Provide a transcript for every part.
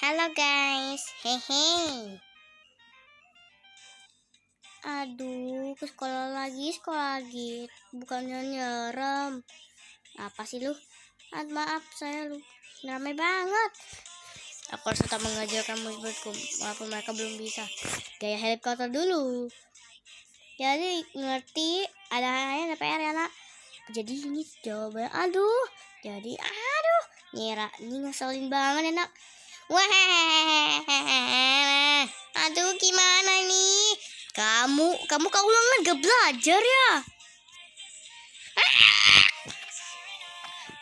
Halo guys, hehe. Aduh, ke sekolah lagi. Bukannya nyerem. Apa sih lu? Maaf, saya lu ramai banget. Aku harus tetap mengajarkan murid-muridku walaupun mereka belum bisa. Gaya helikopter dulu. Jadi ngerti ada PR ya nak. Jadi ini jawabannya ngira ini ngeselin banget ya nak. Wah, aduh gimana nih? Kamu keulangan gak belajar ya?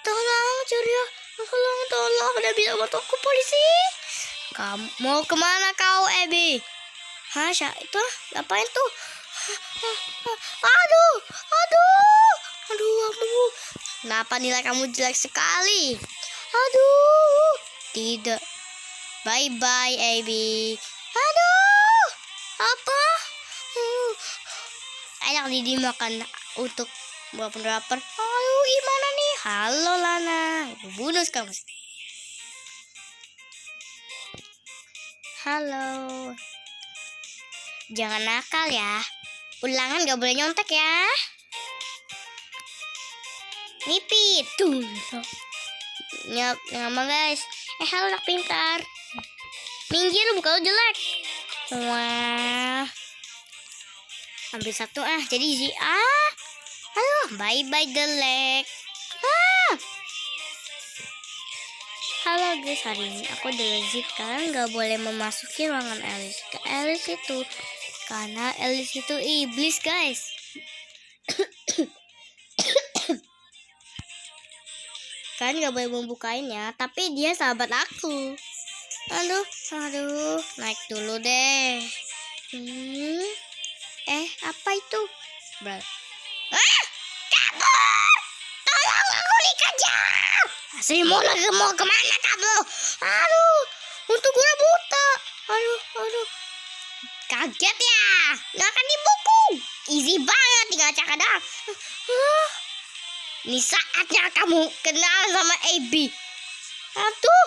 Tolong Surya, tolong, udah bilang buat aku polisi. Kamu mau kemana kau, Ebi? Hah, itu ngapain tuh? Aduh, kamu. Kenapa nilai kamu jelek sekali? Aduh, tidak. Bye, Ebi. Aduh, apa? Enak dimakan untuk walaupun lapar. Aduh, gimana nih? Halo Lana, bunuh kamu. Halo. Jangan nakal ya. Ulangan gak boleh nyontek ya. Nipit tuh. Ngomong guys. Halo anak pintar. Minggir, buka lu jelek. Wah. Ambil satu jadi easy. Aduh, bye jelek. Halo guys, hari ini aku delezit. Kalian gak boleh memasuki ruangan Alice. Ke Alice itu karena Alice itu iblis guys. Kalian gak boleh membukainya, tapi dia sahabat aku. Aduh, naik dulu deh. Apa itu? Kabur! Tolong aku dikejar! Mau kemana kamu? Aduh, untuk gue buta. Aduh. Kaget ya? Nggak akan dibukul. Easy banget, tinggal cakadang. Ini saatnya kamu kenal sama AB. Aduh.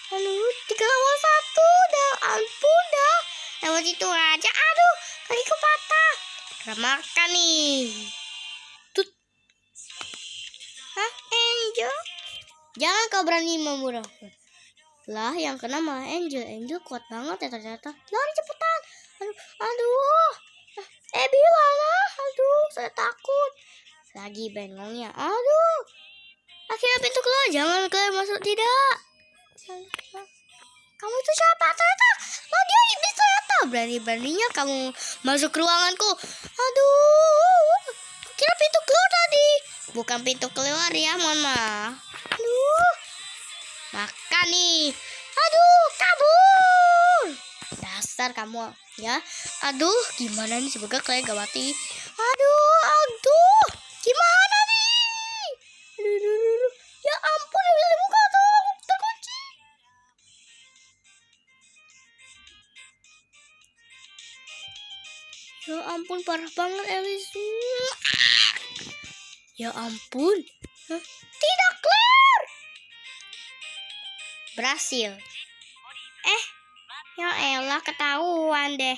Aduh, 3 lawan 1. Dah, ampun dah. Lewat itu aja. Aduh, kakiku patah. Makan nih. Tut. Hah, Angel? Jangan kau berani membunuhku. Lah, yang kena malah Angel. Angel kuat banget ya ternyata. Lari cepetan. Aduh. Abby Lala. Aduh, saya takut. Lagi bengongnya. Aduh. Akhirnya pintu keluar. Jangan kalian masuk, tidak. Kamu itu siapa? Ternyata. Oh, dia iblis ternyata. Berani-beraninya kamu masuk ke ruanganku. Aduh. Kira pintu keluar tadi. Bukan pintu keluar ya, mohon maaf. Aduh. Makan nih. Aduh, kabur. Dasar kamu ya. Aduh, gimana nih semoga kalian gak mati. Aduh. Gimana nih? Aduh. Ya ampun, udah dibuka tuh. Terkunci. Ya ampun, parah banget Elis. Ya ampun. Tidak clear. Berhasil. Ya elah, ketahuan deh.